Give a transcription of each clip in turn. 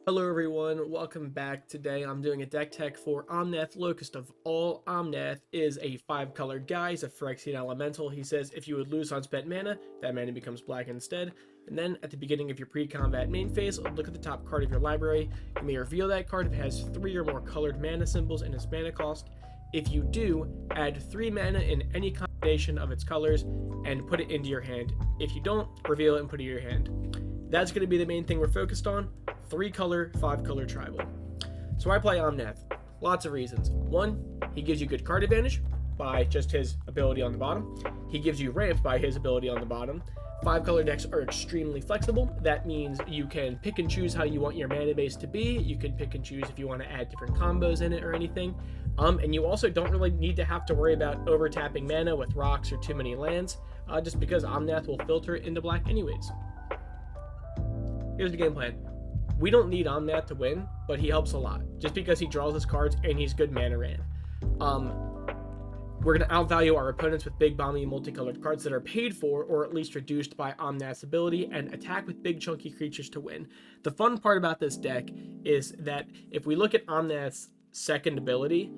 Hello everyone, welcome back. Today I'm doing a deck tech for Omnath, Locus of All. Omnath is a 5-color guy, he's a Phyrexian elemental. He says if you would lose unspent mana, that mana becomes black instead. And then at the beginning of your pre-combat main phase, look at the top card of your library. You may reveal that card if it has 3 or more colored mana symbols in its mana cost. If you do, add 3 mana in any combination of its colors and put it into your hand. If you don't, reveal it and put it in your hand. That's going to be the main thing we're focused on. 3-color, 5-color tribal. So I play Omnath. Lots of reasons. One, he gives you good card advantage by just his ability on the bottom. He gives you ramp by his ability on the bottom. 5-color decks are extremely flexible. That means you can pick and choose how you want your mana base to be. You can pick and choose if you want to add different combos in it or anything. And you also don't really need to have to worry about over-tapping mana with rocks or too many lands, just because Omnath will filter it into black anyways. Here's the game plan. We don't need Omnath to win, but he helps a lot, just because he draws his cards and he's good mana ran. We're going to outvalue our opponents with big, bomby, multicolored cards that are paid for, or at least reduced by Omnath's ability, and attack with big, chunky creatures to win. The fun part about this deck is that if we look at Omnath's second ability,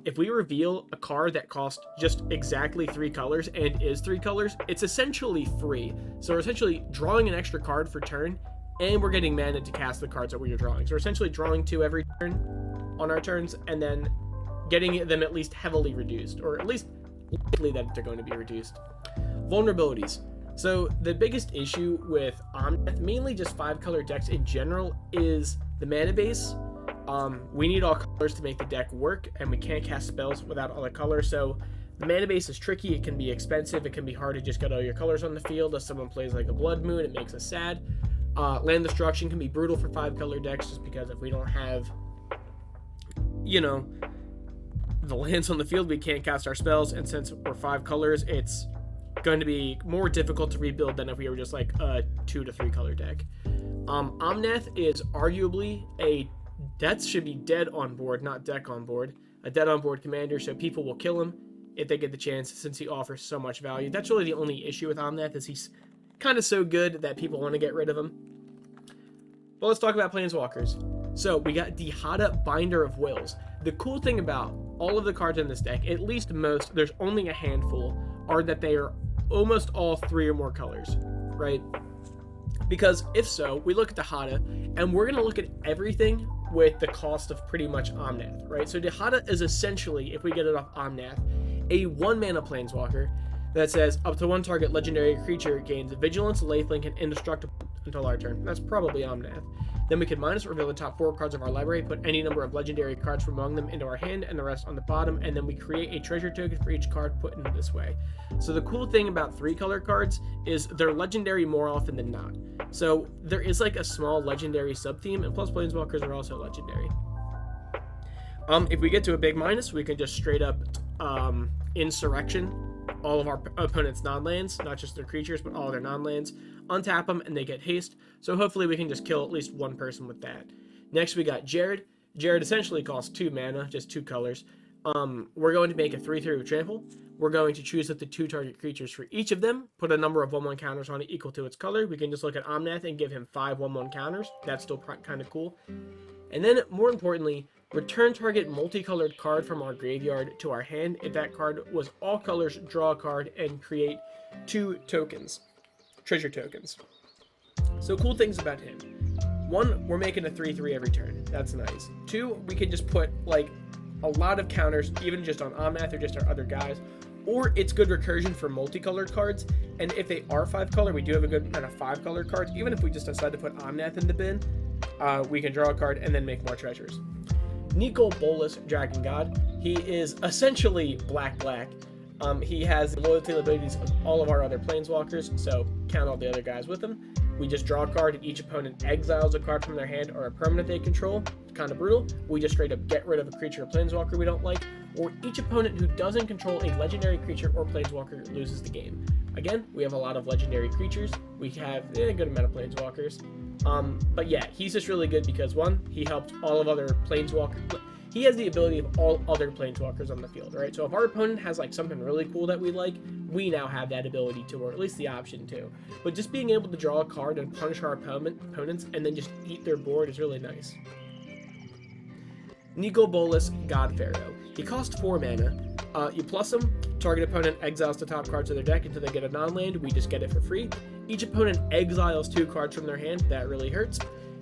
if we reveal a card that costs just exactly 3 colors and is 3 colors, it's essentially free. So we're essentially drawing an extra card for turn, and we're getting mana to cast the cards that we are drawing. So we're essentially drawing 2 every turn on our turns, and then getting them at least heavily reduced, or at least likely that they're going to be reduced. Vulnerabilities. So the biggest issue with Omnath, mainly just 5-color decks in general, is the mana base. We need all colors to make the deck work, and we can't cast spells without all the colors, so the mana base is tricky. It can be expensive. It can be hard to just get all your colors on the field. If someone plays like a Blood Moon, it makes us sad. Land destruction can be brutal for 5-color decks, just because if we don't have, the lands on the field, we can't cast our spells, and since we're 5 colors, it's going to be more difficult to rebuild than if we were just like a 2 to 3 color deck. Omnath is arguably that should be dead on board, not deck on board. A dead on board commander, so people will kill him if they get the chance, since he offers so much value. That's really the only issue with Omnath, is he's kind of so good that people want to get rid of him. But let's talk about Planeswalkers. So we got the Hada Binder of Wills. The cool thing about all of the cards in this deck, at least most, there's only a handful, are that they are almost all 3 or more colors, right? Because if so, we look at the Hada, and we're going to look at everything with the cost of pretty much Omnath, right? So the Hada is essentially, if we get it off Omnath, a 1-mana Planeswalker that says up to 1 target legendary creature gains Vigilance, Lifelink, and Indestructible until our turn. That's probably Omnath. Then we can reveal the top 4 cards of our library, put any number of legendary cards from among them into our hand, and the rest on the bottom, and then we create a treasure token for each card put in this way. So the cool thing about 3-color cards is they're legendary more often than not. So there is like a small legendary sub-theme, and plus Planeswalkers are also legendary. If we get to a big minus, we can just straight up Insurrection all of our opponent's non-lands, not just their creatures, but all their non-lands, untap them, and they get haste, so hopefully we can just kill at least 1 person with that. Next we got Jared. Jared essentially costs 2 mana, just 2 colors. We're going to make a 3/3 with Trample. We're going to choose up to 2 target creatures for each of them, put a number of 1/1 counters on it equal to its color. We can just look at Omnath and give him 5 1/1 counters. That's still kind of cool. And then, more importantly, return target multicolored card from our graveyard to our hand. If that card was all colors, draw a card and create 2 tokens, treasure tokens. So cool things about him. 1, we're making a 3/3 every turn. That's nice. 2, we can just put like a lot of counters, even just on Omnath or just our other guys. Or it's good recursion for multicolored cards. And if they are 5-color, we do have a good amount of 5-color cards. Even if we just decide to put Omnath in the bin, we can draw a card and then make more treasures. Nico Bolas, Dragon God. He is essentially black. He has the loyalty abilities of all of our other Planeswalkers, so count all the other guys with him. We just draw a card, and each opponent exiles a card from their hand or a permanent they control. It's kind of brutal. We just straight up get rid of a creature or Planeswalker we don't like, or each opponent who doesn't control a legendary creature or Planeswalker loses the game. Again, we have a lot of legendary creatures. We have a good amount of Planeswalkers. But yeah, he's just really good because 1, he helped all of other Planeswalkers. he has the ability of all other Planeswalkers on the field, right? So if our opponent has like something really cool that we like, we now have that ability to, or at least the option to. But just being able to draw a card and punish our opponents and then just eat their board is really nice. Nicol Bolas, God Pharaoh. He costs 4 mana. You plus him, target opponent exiles the top cards of their deck until they get a non-land. We just get it for free. Each opponent exiles 2 cards from their hand. That really hurts.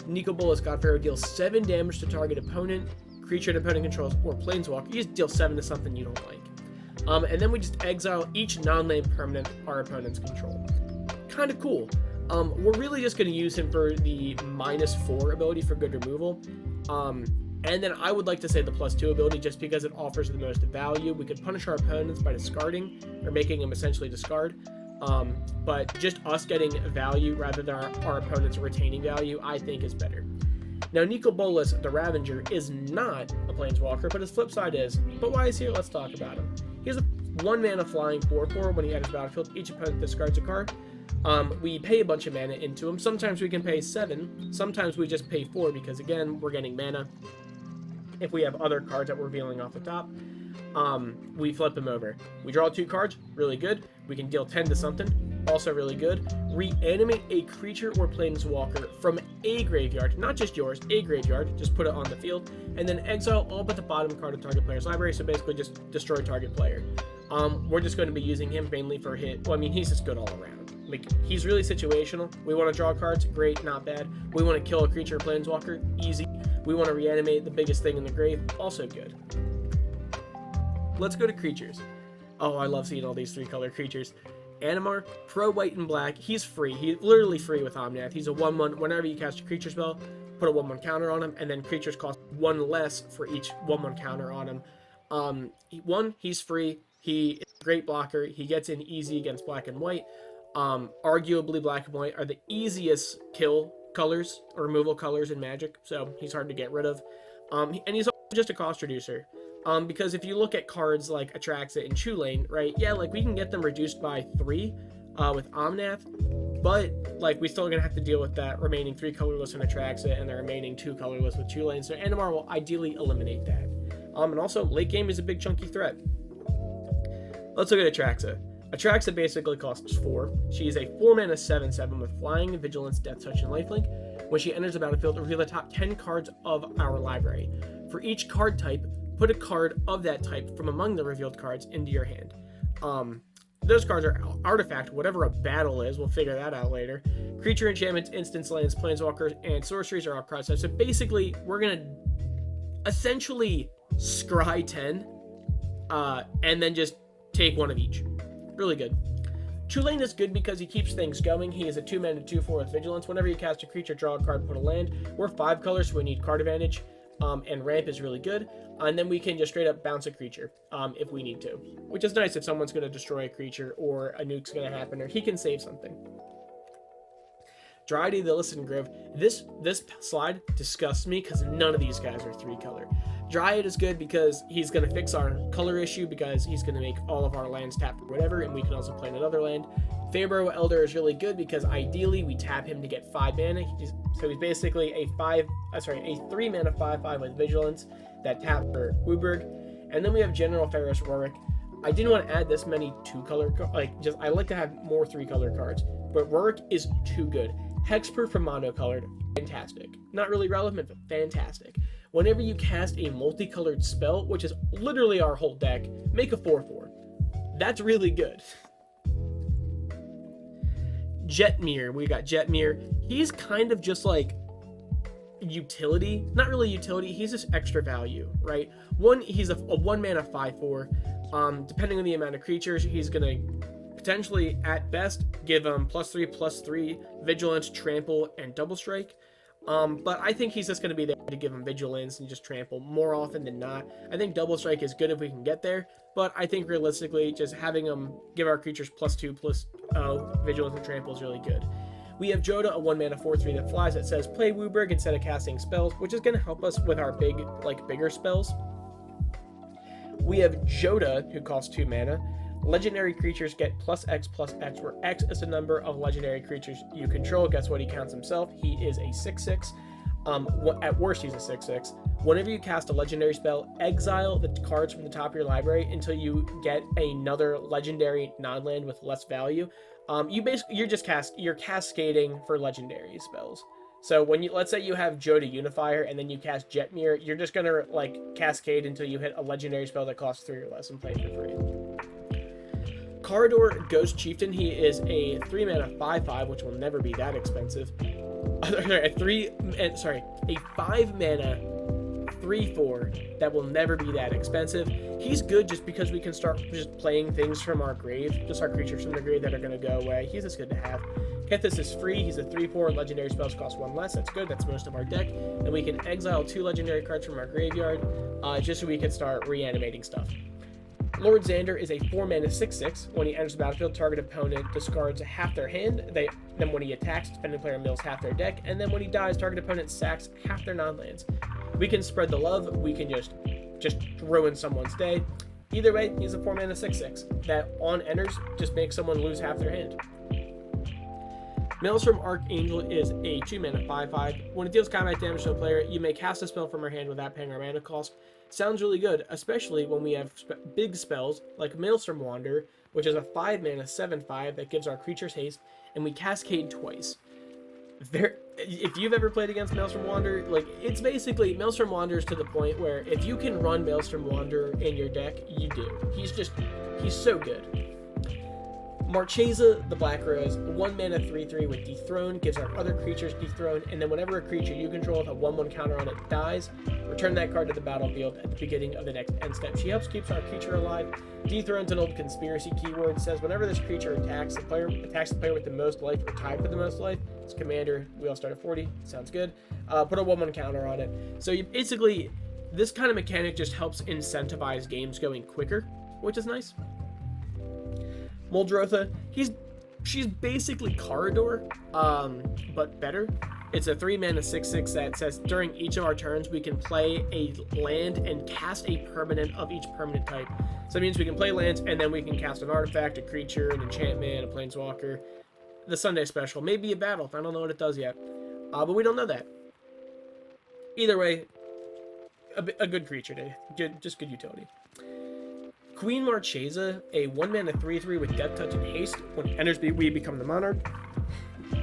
Nicol Bolas, God Pharaoh deals 7 damage to target opponent, creature an opponent controls, or planeswalker. You just deal 7 to something you don't like. And then we just exile each non-land permanent our opponents control. Kind of cool. We're really just going to use him for the -4 ability for good removal. And then I would like to say the +2 ability just because it offers the most value. We could punish our opponents by discarding or making them essentially discard. But just us getting value rather than our opponents retaining value, I think is better. Now, Nicol Bolas, the Ravager, is not a Planeswalker, but his flip side is. But why is he here? Let's talk about him. He has a 1 mana flying 4/4. When he enters battlefield, each opponent discards a card. We pay a bunch of mana into him. Sometimes we can pay 7. Sometimes we just pay 4 because, again, we're getting mana. If we have other cards that we're revealing off the top, we flip him over. We draw 2 cards, really good. We can deal 10 to something, also really good. Reanimate a creature or planeswalker from a graveyard, not just yours, a graveyard, just put it on the field, and then exile all but the bottom card of target player's library, so basically just destroy target player. We're just going to be using him mainly for hit. Well, I mean, he's just good all around. Like, he's really situational. We want to draw cards, great, not bad. We want to kill a creature or planeswalker, easy. We want to reanimate the biggest thing in the grave, also good. Let's go to creatures. Oh, I love seeing all these 3-color creatures. Animar, pro white and black. He's free. He's literally free with Omnath. He's a 1/1. Whenever you cast a creature spell, put a 1/1 counter on him, and then creatures cost 1 less for each 1/1 counter on him. He's free. He is a great blocker. He gets in easy against black and white. Arguably, black and white are the easiest kill colors or removal colors in Magic, so he's hard to get rid of. And he's also just a cost reducer. Because if you look at cards like Atraxa and Chulane, right, yeah, like we can get them reduced by 3 with Omnath, but like we still gonna have to deal with that remaining 3 colorless in Atraxa and the remaining 2 colorless with Chulane, so Animar will ideally eliminate that. And also, late game is a big chunky threat. Let's look at Atraxa. Atraxa basically costs 4. She is a 4 mana 7/7 with Flying, Vigilance, Death Touch, and Lifelink. When she enters the battlefield, reveal the top 10 cards of our library. For each card type, put a card of that type from among the revealed cards into your hand. Those cards are artifact, whatever a battle is, we'll figure that out later. Creature, enchantments, instants, lands, planeswalkers, and sorceries are all card types. So basically, we're going to essentially scry 10, and then just take 1 of each. Really good. Chulane is good because he keeps things going. He is a 2 mana 2/4 with Vigilance. Whenever you cast a creature, draw a card, put a land. We're 5 colors, so we need card advantage. And ramp is really good. And then we can just straight up bounce a creature if we need to. Which is nice if someone's going to destroy a creature or a nuke's going to happen or he can save something. Dryady the Listen Grove. This slide disgusts me because none of these guys are 3-color. Dryad is good because he's going to fix our color issue because he's going to make all of our lands tap or whatever, and we can also play another land. Feyreborn Elder is really good because ideally we tap him to get 5 mana. So he's basically a 3 mana 5/5 with Vigilance that tap for Wooburg. And then we have General Ferris Rorick. I didn't want to add this many 2-color, I like to have more 3-color cards, but Rorick is too good. Hexproof for monocolored, fantastic. Not really relevant, but fantastic. Whenever you cast a multicolored spell, which is literally our whole deck, make a 4/4. That's really good. Jetmir, we got Jetmir. He's kind of just like utility, not really utility, he's just extra value, right? He's a 1 mana 5/4. Depending on the amount of creatures, he's gonna potentially, at best, give him +3/+3, Vigilance, Trample, and Double Strike. But I think he's just going to be there to give him Vigilance and just Trample more often than not. I think Double Strike is good if we can get there, but I think realistically, just having him give our creatures +2/+0, Vigilance and Trample is really good. We have Joda, a 1 mana 4/3 that flies that says play Wooburg instead of casting spells, which is going to help us with our bigger spells. We have Joda, who costs 2 mana. Legendary creatures get +X/+X, where X is the number of legendary creatures you control. Guess what? He counts himself. He is a 6/6. At worst, he's a 6/6. Whenever you cast a legendary spell, exile the cards from the top of your library until you get another legendary non-land with less value. You're cascading for legendary spells. So when let's say you have Joda Unifier and then you cast Jetmir, you're just gonna like cascade until you hit a legendary spell that costs 3 or less and play for free. Corridor Ghost Chieftain, he is a 3 mana 5/5, which will never be that expensive. A 5 mana 3/4 that will never be that expensive. He's good just because we can start just playing things from our grave, just our creatures from the grave that are going to go away. He's just good to have. Kethis is free. He's a 3/4. Legendary spells cost 1 less. That's good. That's most of our deck. And we can exile 2 legendary cards from our graveyard just so we can start reanimating stuff. Lord Xander is a 4 mana 6/6. When he enters the battlefield, target opponent discards half their hand. Then when he attacks, defending player mills half their deck. And then when he dies, target opponent sacks half their non-lands. We can spread the love. We can just ruin someone's day. Either way, he's a 4 mana 6/6 that on enters just makes someone lose half their hand. Maelstrom Archangel is a 2 mana 5/5. When it deals combat damage to a player, you may cast a spell from our hand without paying our mana cost. Sounds really good, especially when we have big spells like Maelstrom Wander, which is a 5 mana 7/5 that gives our creatures haste, and we cascade twice. If you've ever played against Maelstrom Wander, like it's basically Maelstrom Wander's to the point where if you can run Maelstrom Wander in your deck, you do. He's so good. Marchesa the Black Rose, 1 mana 3/3 with Dethrone, gives our other creatures Dethrone, and then whenever a creature you control with a 1/1 counter on it dies, return that card to the battlefield at the beginning of the next end step. She helps keep our creature alive. Dethrone's an old conspiracy keyword. Says whenever this creature attacks the player with the most life or tied for the most life, it's commander. We all start at 40. Sounds good. Put a 1/1 counter on it. So basically, this kind of mechanic just helps incentivize games going quicker, which is nice. Muldrotha, she's basically Corridor, but better. It's a 3 mana 6/6 that says during each of our turns we can play a land and cast a permanent of each permanent type. So that means we can play lands and then we can cast an artifact, a creature, an enchantment, a planeswalker. The Sunday special, maybe a battle. I don't know what it does yet, but we don't know that. Either way, a good creature today, just good utility. Queen Marchesa, a 1 mana 3/3 with Death Touch and Haste. When it enters, we become the Monarch.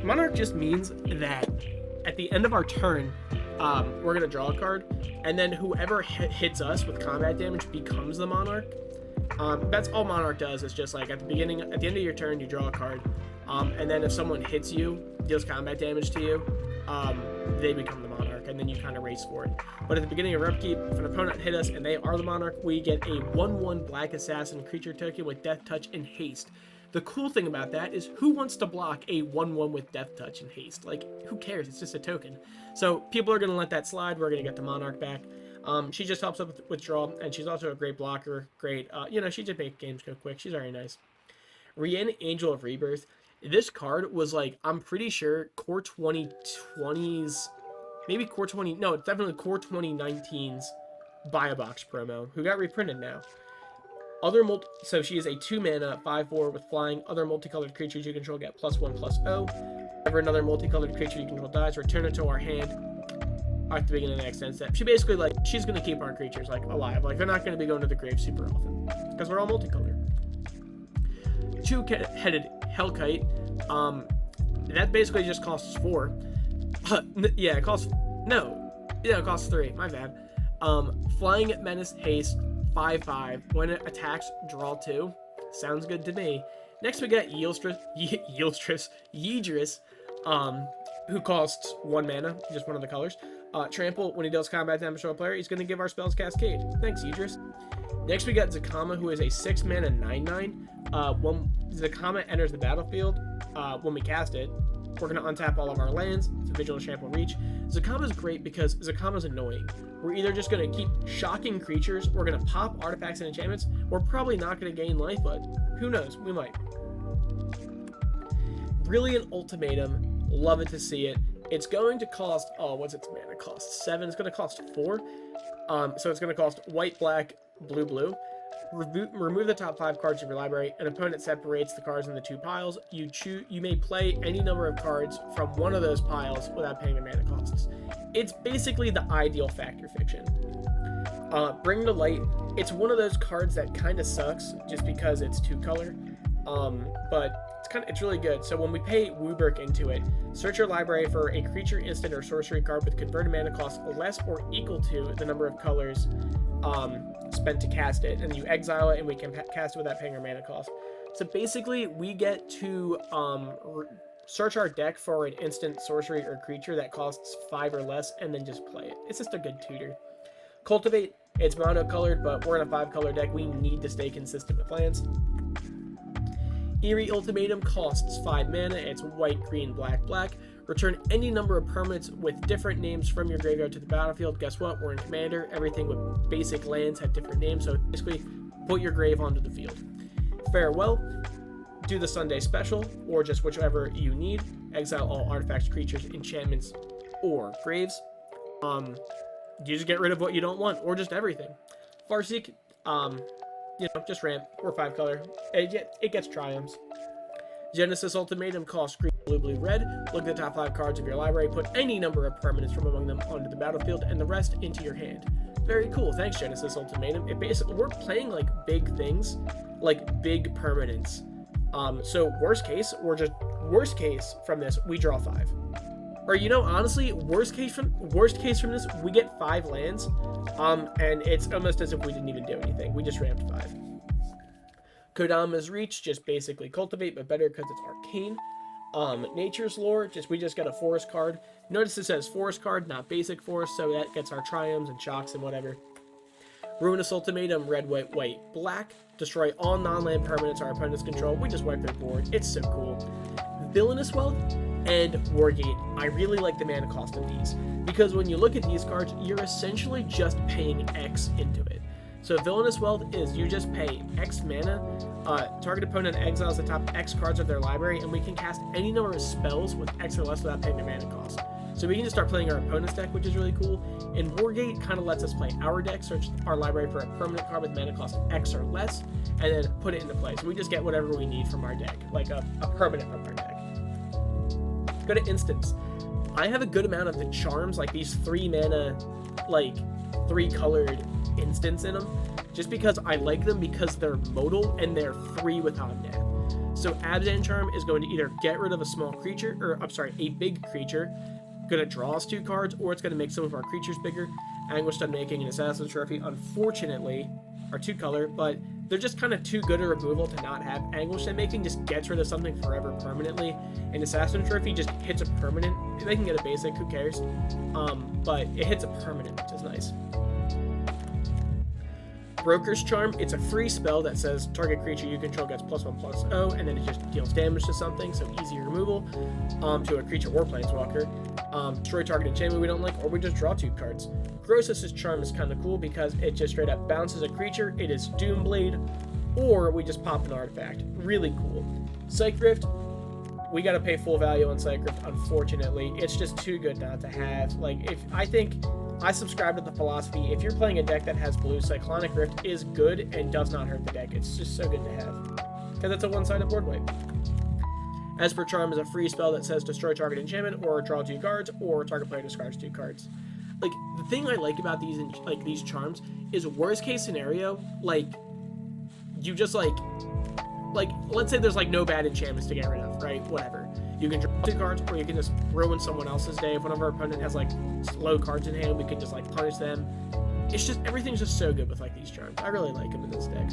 Monarch just means that at the end of our turn, we're going to draw a card, and then whoever hits us with combat damage becomes the Monarch. That's all Monarch does. It's just like at the end of your turn, you draw a card, and then if someone hits you, deals combat damage to you, they become the Monarch, and then you kind of race for it. But at the beginning of our upkeep, if an opponent hit us and they are the Monarch, we get a 1/1 Black Assassin creature token with Death Touch and Haste. The cool thing about that is who wants to block a 1/1 with Death Touch and Haste? Like, who cares? It's just a token. So people are going to let that slide. We're going to get the Monarch back. She just helps up with withdrawal, and she's also a great blocker. Great. She just makes games go quick. She's very nice. Rihanna, Angel of Rebirth. This card was like, I'm pretty sure Core 2020's, maybe Core 20, no, it's definitely Core 2019's Buy a Box promo, who got reprinted now. So she is a 2 mana 5/4 with flying. Other multicolored creatures you control get +1/+0. Whenever another multicolored creature you control dies, return it to our hand at the beginning of the next end step. She basically, like, she's going to keep our creatures, like, alive. Like, they're not going to be going to the grave super often, because we're all multicolored. 2-headed Hellkite, that basically just costs 4. It costs 3, my bad. Flying Menace Haste, 5/5. When it attacks, draw 2. Sounds good to me. Next we got Yildris, who costs 1 mana, just one of the colors. Trample, when he deals combat damage to a player, he's going to give our spells Cascade. Thanks, Yildris. Next we got Zakama, who is a 6 mana 9/9. When Zakama enters the battlefield, when we cast it, we're going to untap all of our lands. It's a Vigilant Trample Reach. Zakama's great because Zakama's annoying. We're either just going to keep shocking creatures, we're going to pop artifacts and enchantments, we're probably not going to gain life, but who knows, we might. Brilliant Ultimatum, love it to see it. It's going to cost, what's its mana cost? 7, it's going to cost 4. So it's going to cost white, black, blue, blue. Remove the top 5 cards of your library. An opponent separates the cards into 2 piles. You may play any number of cards from one of those piles without paying the mana costs. It's basically the ideal fact or fiction. Bring to Light. It's one of those cards that kind of sucks just because it's 2 color. But it's really good. So when we pay Wooburk into it, search your library for a creature, instant, or sorcery card with converted mana cost less or equal to the number of colors spent to cast it, and you exile it, and we can cast it without paying our mana cost. So basically, we get to search our deck for an instant, sorcery, or creature that costs 5 or less, and then just play it. It's just a good tutor. Cultivate. It's monocolored, but we're in a 5-color deck. We need to stay consistent with lands. Eerie Ultimatum costs 5 mana. It's white, green, black, black. Return any number of permanents with different names from your graveyard to the battlefield. Guess what? We're in Commander. Everything with basic lands have different names, so basically put your grave onto the field. Farewell. Do the Sunday special, or just whichever you need. Exile all artifacts, creatures, enchantments, or graves. You just get rid of what you don't want, or just everything. Farseek, just ramp. We're 5-color. It gets triumphs. Genesis Ultimatum costs green, blue, blue, red. Look at the top 5 cards of your library. Put any number of permanents from among them onto the battlefield, and the rest into your hand. Very cool. Thanks, Genesis Ultimatum. We're playing like big things, like big permanents. So worst case from this, we draw 5. Or honestly, worst case from this, we get 5 lands, and it's almost as if we didn't even do anything. We just ramped 5. Kodama's Reach, just basically cultivate, but better because it's arcane. Nature's Lore, we just got a forest card. Notice it says forest card, not basic forest, so that gets our triumphs and shocks and whatever. Ruinous Ultimatum, red, white, white, black. Destroy all non-land permanents our opponents control. We just wipe their board. It's so cool. Villainous Wealth and Wargate. I really like the mana cost of these, because when you look at these cards, you're essentially just paying X into it. So Villainous Wealth is you just pay X mana, target opponent exiles the top X cards of their library, and we can cast any number of spells with X or less without paying their mana cost. So we can just start playing our opponent's deck, which is really cool. And Wargate kind of lets us play our deck, search our library for a permanent card with mana cost X or less, and then put it into play. So we just get whatever we need from our deck, like a permanent from our deck. Go to instants. I have a good amount of the charms, like these 3 mana, like 3-colored instants in them, just because I like them because they're modal and they're 3 with Omnath. So Abzan Charm is going to either get rid of a small creature, or a big creature, going to draw us 2 cards, or it's going to make some of our creatures bigger. Anguished Unmaking and Assassin's Trophy, unfortunately, are 2-color, but they're just kind of too good a removal to not have. Anguished Unmaking just gets rid of something forever permanently, and Assassin's Trophy just hits a permanent. They can get a basic, who cares? But it hits a permanent, which is nice. Broker's Charm, it's a free spell that says target creature you control gets +1/+0, and then it just deals damage to something, so easy removal to a creature or planeswalker. Destroy target enchantment we don't like, or we just draw 2 cards. Gross's Charm is kind of cool because it just straight up bounces a creature, it is Doomblade, or we just pop an artifact. Really cool. Psych Rift, we gotta pay full value on Psych Rift, unfortunately. It's just too good not to have. I subscribe to the philosophy, if you're playing a deck that has blue, Cyclonic Rift is good and does not hurt the deck. It's just so good to have, because it's a one-sided board wipe. Esper Charm is a free spell that says destroy target enchantment, or draw 2 cards, or target player discards 2 cards. Like, the thing I like about these charms is, worst case scenario, you just let's say there's no bad enchantments to get rid of, right? Whatever. You can draw 2 cards, or you can just ruin someone else's day. If one of our opponent has slow cards in hand, we can just punish them. It's just, everything's just so good with these charms. I really like them in this deck.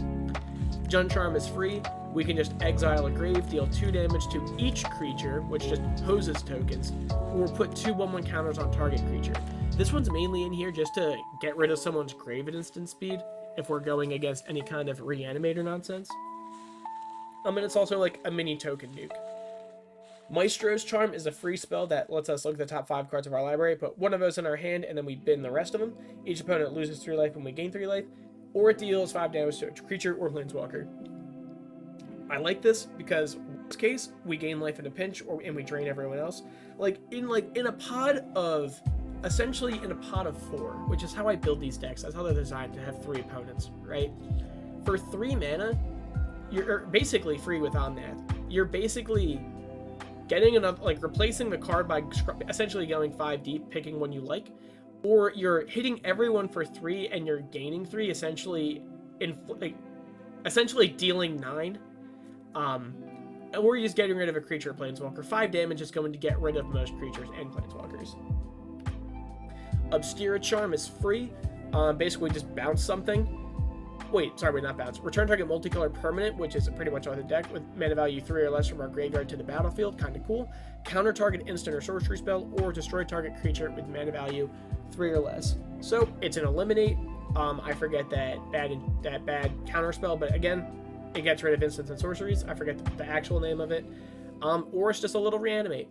Jund Charm is free. We can just exile a grave, deal 2 damage to each creature, which just poses tokens, or put 2 1/1 counters on target creature. This one's mainly in here just to get rid of someone's grave at instant speed, if we're going against any kind of reanimator nonsense. And it's also a mini token nuke. Maestro's Charm is a free spell that lets us look at the top 5 cards of our library, put one of those in our hand, and then we bin the rest of them. Each opponent loses 3 life when we gain 3 life, or it deals 5 damage to a creature or planeswalker. I like this because, worst case, we gain life in a pinch, and we drain everyone else. In a pod of, essentially in a pod of 4, which is how I build these decks. That's how they're designed, to have 3 opponents, right? For 3 mana, you're basically free with Omnath. You're basically getting enough, like replacing the card by essentially going 5 deep, picking one you like, or you're hitting everyone for 3 and you're gaining 3, essentially dealing 9. Or you're just getting rid of a creature or planeswalker. 5 damage is going to get rid of most creatures and planeswalkers. Obscura Charm is free. Basically just bounce something. Wait, sorry, not bounce. Return target multicolor permanent, which is pretty much on the deck, with mana value 3 or less from our graveyard to the battlefield. Kind of cool. Counter target instant or sorcery spell, or destroy target creature with mana value 3 or less. So it's an eliminate. I forget that bad counter spell, but again, it gets rid of instants and sorceries. I forget the actual name of it. Or it's just a little reanimate.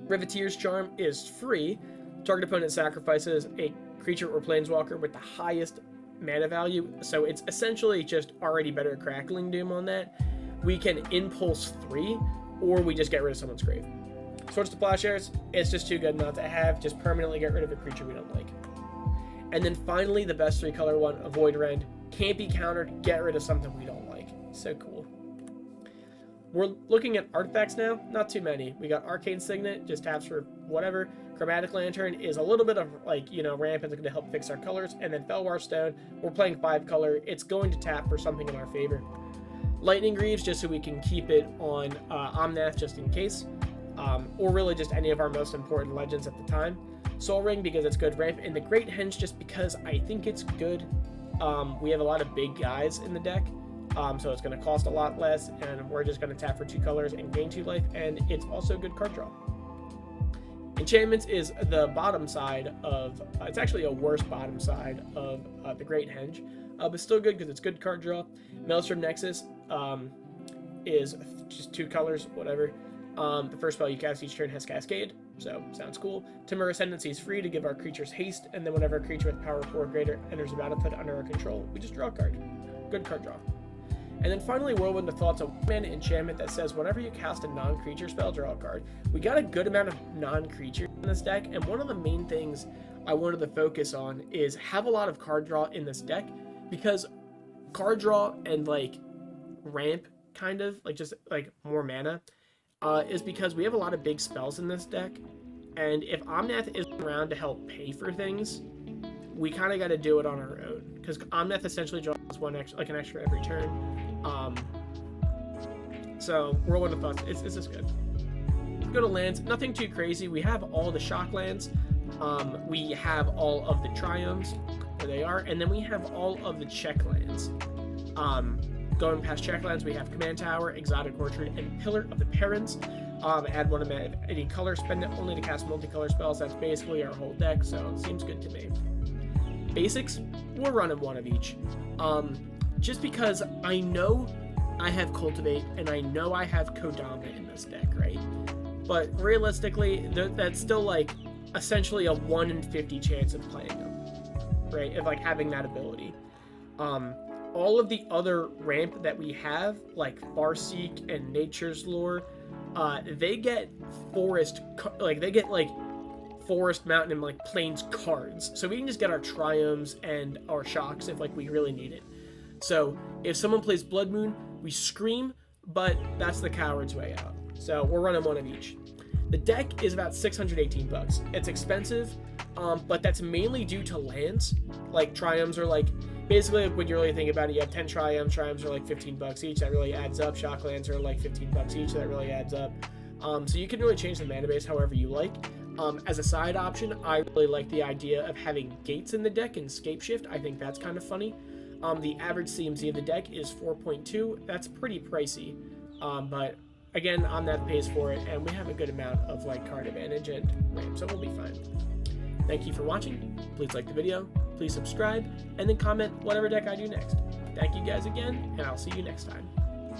Riveteer's Charm is free. Target opponent sacrifices a creature or planeswalker with the highest mana value, so it's essentially just already better Crackling Doom on that. We can impulse 3, or we just get rid of someone's grave. Swords to Plowshares, it's just too good not to have. Just permanently get rid of a creature we don't like. And then finally, the best 3-color one, Avoid Rend. Can't be countered, get rid of something we don't like. So cool. We're looking at artifacts now, not too many. We got Arcane Signet, just taps for whatever. Chromatic Lantern is a little bit of, like, you know, ramp, and it's going to help fix our colors. And then Felwar Stone, we're playing 5-color. It's going to tap for something in our favor. Lightning Greaves, just so we can keep it on Omnath just in case. Or really just any of our most important legends at the time. Soul Ring, because it's good ramp. And the Great Henge, just because I think it's good. We have a lot of big guys in the deck. So it's going to cost a lot less, and we're just going to tap for 2 colors and gain 2 life, and it's also good card draw. Enchantments is the bottom side of, it's actually a worse bottom side of the Great Henge, but still good because it's good card draw. Maelstrom Nexus is just 2 colors, whatever. The first spell you cast each turn has Cascade, so sounds cool. Timur Ascendancy is free to give our creatures haste, and then whenever a creature with power 4 or greater enters the battlefield under our control, we just draw a card. Good card draw. And then finally, Whirlwind of Thoughts, a 1-mana enchantment that says whenever you cast a non-creature spell, draw a card. We got a good amount of non-creatures in this deck, and one of the main things I wanted to focus on is have a lot of card draw in this deck, because card draw and, like, ramp, kind of, like, just, like, more mana, is because we have a lot of big spells in this deck, and if Omnath isn't around to help pay for things, we kind of got to do it on our own, because Omnath essentially draws one extra, like an extra every turn. So Whirlwind of Thoughts, it's just good. Go to lands, nothing too crazy. We have all the shock lands. We have all of the triomes, where they are, and then we have all of the check lands. Going past check lands, we have Command Tower, Exotic Orchard, and Pillar of the Parents. Add 1 of any color, spend it only to cast multicolor spells. That's basically our whole deck, so it seems good to me. Basics, we're running 1 of each. Just because I know I have Cultivate, and I know I have Kodama in this deck, right? But realistically, that's still, like, essentially a 1 in 50 chance of playing them, right? Of, like, having that ability. All of the other ramp that we have, like Farseek and Nature's Lore, they get forest, forest, mountain, and, like, plains cards. So we can just get our triomes and our shocks if, like, we really need it. So if someone plays Blood Moon, we scream, but that's the coward's way out. So we're running 1 of each. The deck is about $618. It's expensive, but that's mainly due to lands. Like, triomes are, like, basically, when you really think about it, you have 10 triomes. Triomes are like $15 each. That really adds up. Shock lands are like $15 each. That really adds up. So you can really change the mana base however you like. As a side option, I really like the idea of having gates in the deck and Scape Shift. I think that's kind of funny. The average CMC of the deck is 4.2. That's pretty pricey. But again, Omnath pays for it, and we have a good amount of, like, card advantage and ramp, so we'll be fine. Thank you for watching. Please like the video, please subscribe, and then comment whatever deck I do next. Thank you guys again, and I'll see you next time.